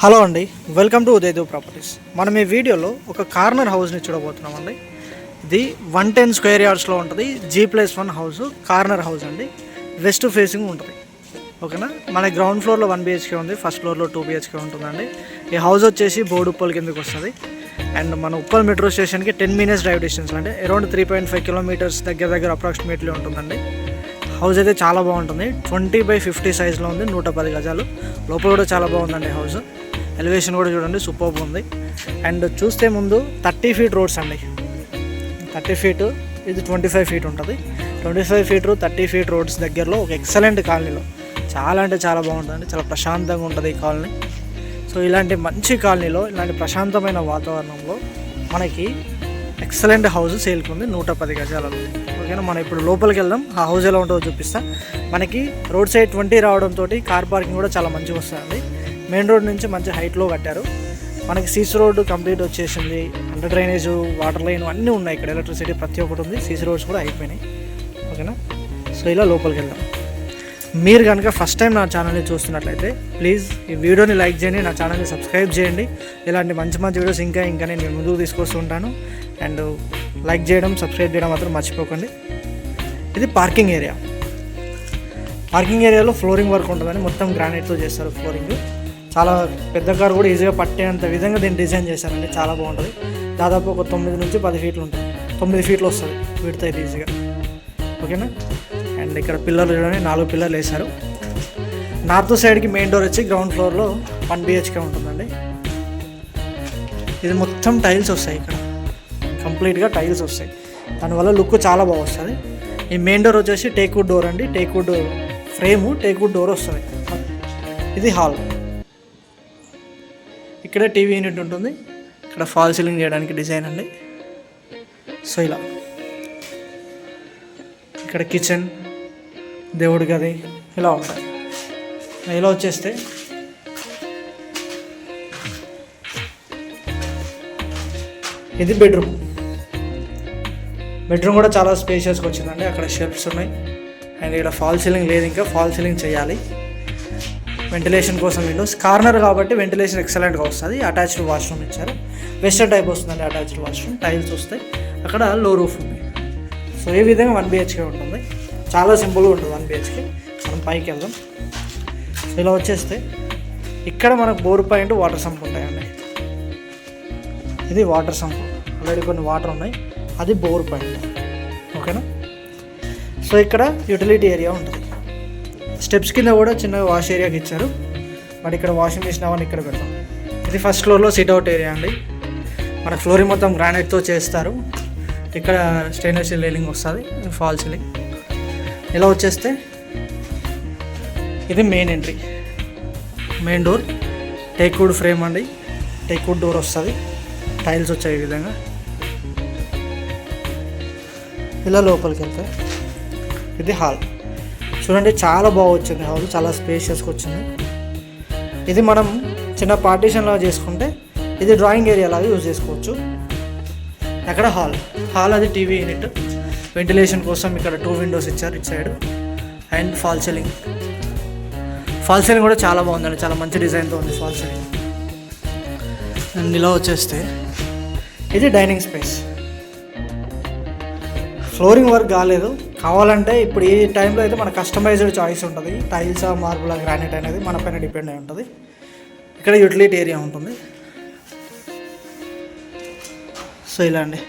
Hello అండి, welcome to ఉదయదేవ్ properties. మనం ఈ వీడియోలో ఒక కార్నర్ హౌస్ని చూడబోతున్నామండి. ఇది 110 స్క్వేర్ యార్డ్స్లో ఉంటుంది. G+1 హౌస్, కార్నర్ హౌస్ అండి. వెస్ట్ ఫేసింగ్ ఉంటుంది. ఓకేనా. మన గ్రౌండ్ ఫ్లోర్లో 1 BHK ఉంది, ఫస్ట్ ఫ్లోర్లో 2 BHK ఉంటుందండి. ఈ హౌస్ వచ్చేసి బోర్డు ఉప్పల్ కిందకి వస్తుంది. అండ్ మన ఉప్పల్ మెట్రో స్టేషన్కి 10 minutes డ్రైవ్ డిస్టెన్స్, అంటే అరౌండ్ 3.5 kilometers దగ్గర అప్రాక్సిమేట్లీ ఉంటుందండి. హౌస్ అయితే చాలా బాగుంటుంది. 20x50 సైజ్లో ఉంది, 110 గజాలు. లోపల కూడా చాలా బాగుందండి హౌస్. ఎలివేషన్ కూడా చూడండి, సూపర్గా ఉంది. అండ్ చూస్తే ముందు 30 feet రోడ్స్ అండి. 30 feet, ఇది 25 feet ఉంటుంది. 25 feet 30 feet రోడ్స్ దగ్గరలో ఒక ఎక్సలెంట్ కాలనీలో చాలా అంటే చాలా బాగుంటుంది. చాలా ప్రశాంతంగా ఉంటుంది ఈ కాలనీ. సో ఇలాంటి మంచి కాలనీలో, ఇలాంటి ప్రశాంతమైన వాతావరణంలో మనకి ఎక్సలెంట్ హౌస్ సేల్కి ఉంది, 110 గజాలలో. ఓకేనా. మనం ఇప్పుడు లోపలికి వెళ్దాం, ఆ హౌస్ ఎలా ఉంటుందో చూపిస్తా. మనకి రోడ్ సైడ్ 20 రావడంతో కార్ పార్కింగ్ కూడా చాలా మంచిగా వస్తుంది. మెయిన్ రోడ్ నుంచి మంచి హైట్లో కట్టారు. మనకి సీసీ రోడ్డు కంప్లీట్ వచ్చేసింది. అండర్ డ్రైనేజ్, వాటర్ లైన్ అన్నీ ఉన్నాయి ఇక్కడ. ఎలక్ట్రిసిటీ ప్రతి ఒక్కటి ఉంది. సీసీ రోడ్స్ కూడా అయిపోయినాయి. ఓకేనా. సో ఇలా లోపలికి వెళ్దాం. మీరు కనుక ఫస్ట్ టైం నా ఛానల్ని చూస్తున్నట్లయితే ప్లీజ్ ఈ వీడియోని లైక్ చేయండి, నా ఛానల్ని సబ్స్క్రైబ్ చేయండి. ఇలాంటి మంచి మంచి వీడియోస్ ఇంకా నేను ముందుకు తీసుకొస్తూ ఉంటాను. అండ్ లైక్ చేయడం, సబ్స్క్రైబ్ చేయడం మాత్రం మర్చిపోకండి. ఇది పార్కింగ్ ఏరియా. పార్కింగ్ ఏరియాలో ఫ్లోరింగ్ వర్క్ ఉంటుందని మొత్తం గ్రానైట్తో చేస్తారు ఫ్లోరింగ్. చాలా పెద్ద కారు కూడా ఈజీగా పట్టేంత విధంగా దీన్ని డిజైన్ చేశారండి. చాలా బాగుంటుంది. దాదాపు ఒక 9 నుంచి 10 feet ఉంటుంది. 9 feet వస్తుంది వీటితో అయితే ఈజీగా. ఓకేనా. అండ్ ఇక్కడ పిల్లర్లు చూడండి, 4 పిల్లర్లు వేశారు. నార్త్ సైడ్కి మెయిన్ డోర్ వచ్చి గ్రౌండ్ ఫ్లోర్లో 1 BHK ఉంటుందండి. ఇది మొత్తం టైల్స్ వస్తాయి ఇక్కడ, కంప్లీట్గా టైల్స్ వస్తాయి. దానివల్ల లుక్ చాలా బాగా వస్తుంది. ఈ మెయిన్ డోర్ వచ్చేసి టేక్వుడ్ డోర్ అండి. టేక్వుడ్ ఫ్రేము, టేక్వుడ్ డోర్ వస్తుంది. ఇది హాల్. ఇక్కడ టీవీ యూనిట్ ఉంటుంది. ఇక్కడ ఫాల్ సీలింగ్ చేయడానికి డిజైన్ అండి. సో ఇలా ఇక్కడ కిచెన్, దేవుడి గది ఇలా ఉంటాయి. ఇలా వచ్చేస్తే ఇది బెడ్రూమ్. బెడ్రూమ్ కూడా చాలా స్పేషియస్గా వచ్చిందండి. అక్కడ షెల్ఫ్స్ ఉన్నాయి. అండ్ ఇక్కడ ఫాల్ సీలింగ్ లేదు, ఇంకా ఫాల్ సీలింగ్ చేయాలి. వెంటిలేషన్ కోసం విండోస్, కార్నర్ కాబట్టి వెంటిలేషన్ ఎక్సలెంట్గా వస్తుంది. అటాచ్డ్ వాష్రూమ్ ఇచ్చారు. వెస్టర్న్ టైప్ వస్తుందండి అటాచ్డ్ వాష్రూమ్. టైల్స్ వస్తాయి. అక్కడ లో రూఫ్ ఉంది. సో ఈ విధంగా 1 BHK ఉంటుంది. చాలా సింపుల్గా ఉంటుంది 1 BHK. మనం పైకి వెళ్దాం. సో ఇలా వచ్చేస్తే ఇక్కడ మనకు బోర్ పాయింట్, వాటర్ సంప్ ఉంటాయండి. ఇది వాటర్ సంప్, ఆల్రెడీ కొన్ని వాటర్ ఉన్నాయి. అది బోర్ పాయింట్. ఓకేనా. సో ఇక్కడ యూటిలిటీ ఏరియా ఉంటుంది. స్టెప్స్ కింద కూడా చిన్న వాష్ ఏరియాకి ఇచ్చారు. బట్ ఇక్కడ వాషింగ్ మిషన్ అవన్నీ ఇక్కడ పెడతాం. ఇది ఫస్ట్ ఫ్లోర్లో సిట్అవుట్ ఏరియా అండి. మన ఫ్లోరింగ్ మొత్తం గ్రానైట్తో చేస్తారు. ఇక్కడ స్టెయిన్లెస్ స్టీల్ రైలింగ్ వస్తుంది, ఫాల్ సీలింగ్. ఇలా వచ్చేస్తే ఇది main entry. Main door teakwood frame అండి. టేక్వుడ్ డోర్ వస్తుంది. టైల్స్ వచ్చాయి ఈ విధంగా. ఇలా లోపలికి వెళ్తే ఇది హాల్. చూడండి, చాలా బాగా వచ్చింది హౌస్. చాలా స్పేషియస్గా వచ్చింది. ఇది మనం చిన్న పార్టీషన్ లాగా చేసుకుంటే ఇది డ్రాయింగ్ ఏరియా లాగా యూజ్ చేసుకోవచ్చు. అక్కడ హాల్ అది టీవీ యూనిట్. వెంటిలేషన్ కోసం ఇక్కడ 2 windows ఇచ్చారు ఇటు సైడ్. అండ్ ఫాల్ సీలింగ్ కూడా చాలా బాగుందండి. చాలా మంచి డిజైన్తో ఉంది ఫాల్ సీలింగ్. అండ్ ఇలా వచ్చేస్తే ఇది డైనింగ్ స్పేస్. ఫ్లోరింగ్ వర్క్ కాలేదు. కావాలంటే ఇప్పుడు ఈ టైంలో అయితే మన కస్టమైజ్డ్ చాయిస్ ఉంటుంది. టైల్స్, మార్బుల్, గ్రానైట్ అనేది మన పైన డిపెండ్ అయి ఉంటుంది. ఇక్కడ యూటిలిటీ ఏరియా ఉంటుంది. సో ఇలా అండి,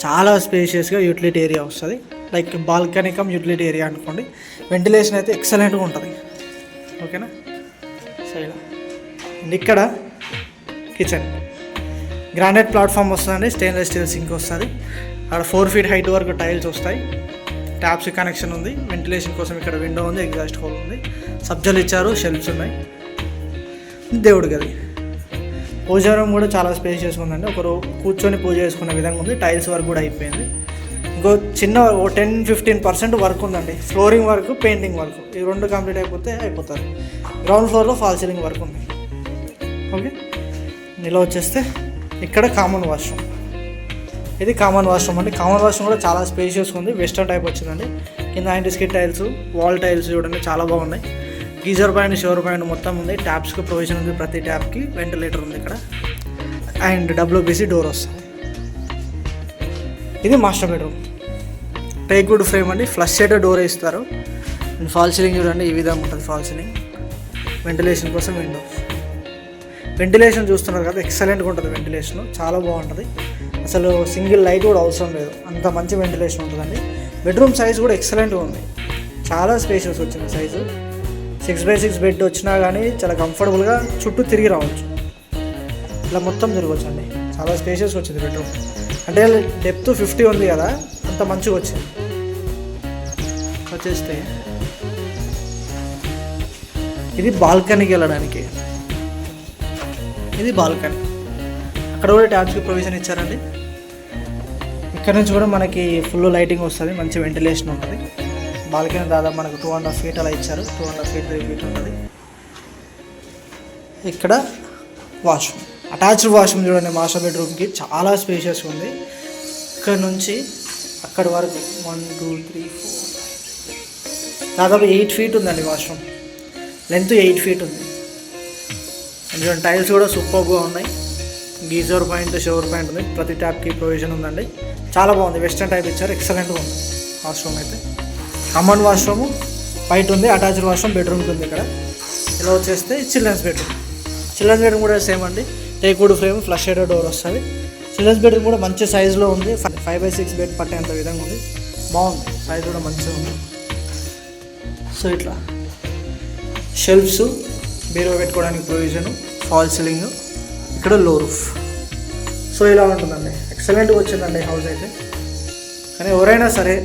చాలా స్పేషియస్గా యూటిలిటీ ఏరియా వస్తుంది. Like balcony come utility area అనుకోండి. వెంటిలేషన్ అయితే ఎక్సలెంట్గా ఉంటుంది. ఓకేనా. సో ఇలా ఇక్కడ కిచెన్, గ్రానైట్ ప్లాట్ఫామ్ వస్తుందండి. స్టెయిన్లెస్ స్టీల్ సింక్ వస్తుంది. అక్కడ 4 feet హైట్ వరకు టైల్స్ వస్తాయి. ట్యాప్స్ కనెక్షన్ ఉంది. వెంటిలేషన్ కోసం ఇక్కడ విండో ఉంది, ఎగ్జాస్ట్ హోల్ ఉంది. సబ్జాలు ఇచ్చారు, షెల్ఫ్స్ ఉన్నాయి. దేవుడి గది. పూజ రూమ్ కూడా చాలా స్పేషియస్గా ఉందండి. ఒకరు కూర్చొని పూజ చేసుకునే విధంగా ఉంది. టైల్స్ వర్క్ కూడా అయిపోయింది. ఇంకో చిన్న 10-15% వర్క్ ఉందండి. ఫ్లోరింగ్ వర్క్, పెయింటింగ్ వర్క్, ఈ 2 కంప్లీట్ అయిపోతారు. గ్రౌండ్ ఫ్లోర్లో ఫాల్ సీలింగ్ వర్క్ ఉంది. ఓకే. ఇలా వచ్చేస్తే ఇక్కడ కామన్ వాష్రూమ్. ఇది కామన్ వాష్రూమ్ అండి. కామన్ వాష్రూమ్ కూడా చాలా స్పేషియస్గా ఉంది. వెస్టర్న్ టైప్ వచ్చిందండి. కింద anti skid tiles, wall tiles చూడండి చాలా బాగున్నాయి. గీజర్ పాయింట్ షవర్ పాయింట్ మొత్తం ఉంది. ట్యాప్స్కి ప్రొవిజన్ ఉంది, ప్రతి ట్యాప్కి వెంటిలేటర్ ఉంది ఇక్కడ. అండ్ డబ్ల్యూబీసీ డోర్ వస్తుంది. ఇది master bedroom. Teak wood frame అండి, ఫ్లష్ షేడెడ్ డోర్ ఇస్తారు. అండ్ ఫాల్ సీలింగ్ చూడండి, ఈ విధంగా ఉంటుంది ఫాల్ సీలింగ్. వెంటిలేషన్ కోసం విండోస్. వెంటిలేషన్ చూస్తున్నారు కదా, ఎక్సలెంట్గా ఉంటుంది వెంటిలేషన్, చాలా బాగుంటుంది. అసలు సింగిల్ లైట్ కూడా అవసరం లేదు, అంత మంచి వెంటిలేషన్ ఉంటుందండి. బెడ్రూమ్ సైజ్ కూడా ఎక్సలెంట్గా ఉంది, చాలా స్పేషియస్ వచ్చింది సైజు. 6x6 బెడ్ వచ్చినా కానీ చాలా కంఫర్టబుల్గా చుట్టూ తిరిగి రావచ్చు, ఇలా మొత్తం తిరగవచ్చు అండి. చాలా స్పేషియస్ వచ్చింది బెడ్రూమ్. అంటే డెప్త్ 50 ఉంది కదా, అంత మంచిగా వచ్చింది. వచ్చేస్తే ఇది బాల్కనీకి వెళ్ళడానికి, ఇది బాల్కనీ. అక్కడ కూడా ట్యాప్స్కి ప్రొవిజన్ ఇచ్చారండి. ఇక్కడ నుంచి కూడా మనకి ఫుల్ లైటింగ్ వస్తుంది, మంచి వెంటిలేషన్ ఉంటుంది. బాల్కనీ దాదాపు మనకు 2.5 feet అలా ఇచ్చారు, 2.5 feet 3 feet ఉంటుంది. ఇక్కడ వాష్రూమ్, అటాచ్డ్ వాష్రూమ్ చూడండి. మాస్టర్ బెడ్రూమ్కి చాలా స్పేషియస్ ఉంది. ఇక్కడ నుంచి అక్కడ వరకు 1 2 3 4 దాదాపు 8 feet ఉందండి వాష్రూమ్. లెంత్ 8 feet ఉంది. అందులో టైల్స్ కూడా సూపర్గా ఉన్నాయి. గీజర్ పాయింట్ షవర్ పాయింట్ ఉంది, ప్రతి ట్యాప్కి ప్రొవిజన్ ఉందండి. చాలా బాగుంది, వెస్టర్న్ టైప్ ఇచ్చారు, ఎక్సలెంట్గా ఉంది వాష్రూమ్ అయితే. కామన్ వాష్రూమ్ బయట ఉంది, అటాచ్డ్ వాష్రూమ్ బెడ్రూమ్కి ఉంది ఇక్కడ. ఇలా వచ్చేస్తే చిల్డ్రన్స్ బెడ్రూమ్. చిల్డ్రన్స్ బెడ్రూమ్ కూడా సేమ్ అండి, teak wood frame, flush shaded door వస్తుంది. చిల్డ్రన్స్ బెడ్రూమ్ కూడా మంచి సైజులో ఉంది, 5x6 బెడ్ పట్టేంత విధంగా ఉంది, బాగుంది, సైజ్ కూడా మంచిగా ఉంది. సో ఇట్లా షెల్ఫ్స్, బీరువా పెట్టుకోవడానికి ప్రొవిజను, ఫాల్ సీలింగ్, ఇక్కడ లో రూఫ్. సో ఇలా ఉంటుందండి, ఎక్సలెంట్గా వచ్చిందండి హౌస్ అయితే. కానీ ఎవరైనా సరే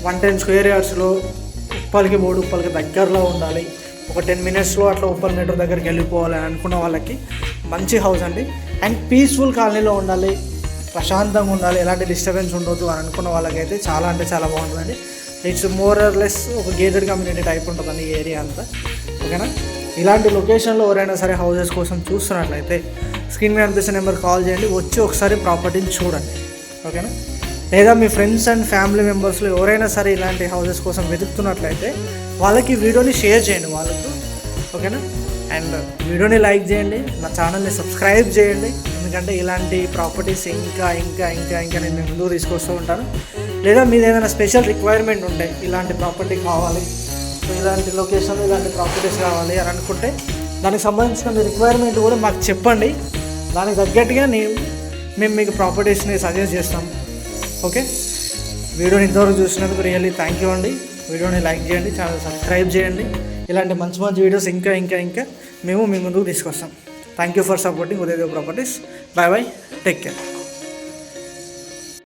110 square yardsలో ఉప్పల్కి బోడుప్పల్కి దగ్గరలో ఉండాలి, ఒక 10 minutesలో అట్లా ఉప్పల్ మెట్రో దగ్గరికి వెళ్ళిపోవాలి అనుకున్న వాళ్ళకి మంచి హౌస్ అండి. అండ్ పీస్ఫుల్ కాలనీలో ఉండాలి, ప్రశాంతంగా ఉండాలి, ఎలాంటి డిస్టర్బెన్స్ ఉండొద్దు అని అనుకున్న వాళ్ళకైతే చాలా అంటే చాలా బాగుంటుందండి. ఇట్స్ మోర్ ఆర్ లెస్ ఒక గేటెడ్ కమ్యూనిటీ టైప్ ఉంటుందండి ఈ ఏరియా అంతా, ఓకేనా. ఇలాంటి లొకేషన్లో ఎవరైనా సరే హౌసెస్ కోసం చూస్తున్నట్లయితే స్క్రీన్ మీద అనిపిస్తున్న నెంబర్ కాల్ చేయండి, వచ్చి ఒకసారి ప్రాపర్టీని చూడండి, ఓకేనా. లేదా మీ ఫ్రెండ్స్ అండ్ ఫ్యామిలీ మెంబర్స్లో ఎవరైనా సరే ఇలాంటి హౌసెస్ కోసం వెతుకుతున్నట్లయితే వాళ్ళకి వీడియోని షేర్ చేయండి వాళ్ళకు, ఓకేనా. అండ్ వీడియోని లైక్ చేయండి, నా ఛానల్ని సబ్స్క్రైబ్ చేయండి, ఎందుకంటే ఇలాంటి ప్రాపర్టీస్ ఇంకా ఇంకా ఇంకా ఇంకా నేను మీ ముందుకు తీసుకొస్తూ ఉంటాను. లేదా మీది ఏదైనా స్పెషల్ రిక్వైర్మెంట్ ఉంటే ఇలాంటి ప్రాపర్టీ కావాలి, ఇలాంటి లొకేషన్లో ఇలాంటి ప్రాపర్టీస్ కావాలి అని అనుకుంటే దానికి సంబంధించిన మీ రిక్వైర్మెంట్ కూడా మాకు చెప్పండి, దానికి తగ్గట్టుగా మేము మీకు ప్రాపర్టీస్ని సజెస్ట్ చేస్తాం, ఓకే. వీడియోని ఇంతవరకు చూసినందుకు రియల్లీ థ్యాంక్ యూ అండి. వీడియోని లైక్ చేయండి, ఛానల్ సబ్స్క్రైబ్ చేయండి. ఇలాంటి మంచి మంచి వీడియోస్ ఇంకా ఇంకా ఇంకా మేము మీ ముందుకు తీసుకొస్తాం. Thank you for supporting Udayadev Properties. Bye bye, take care.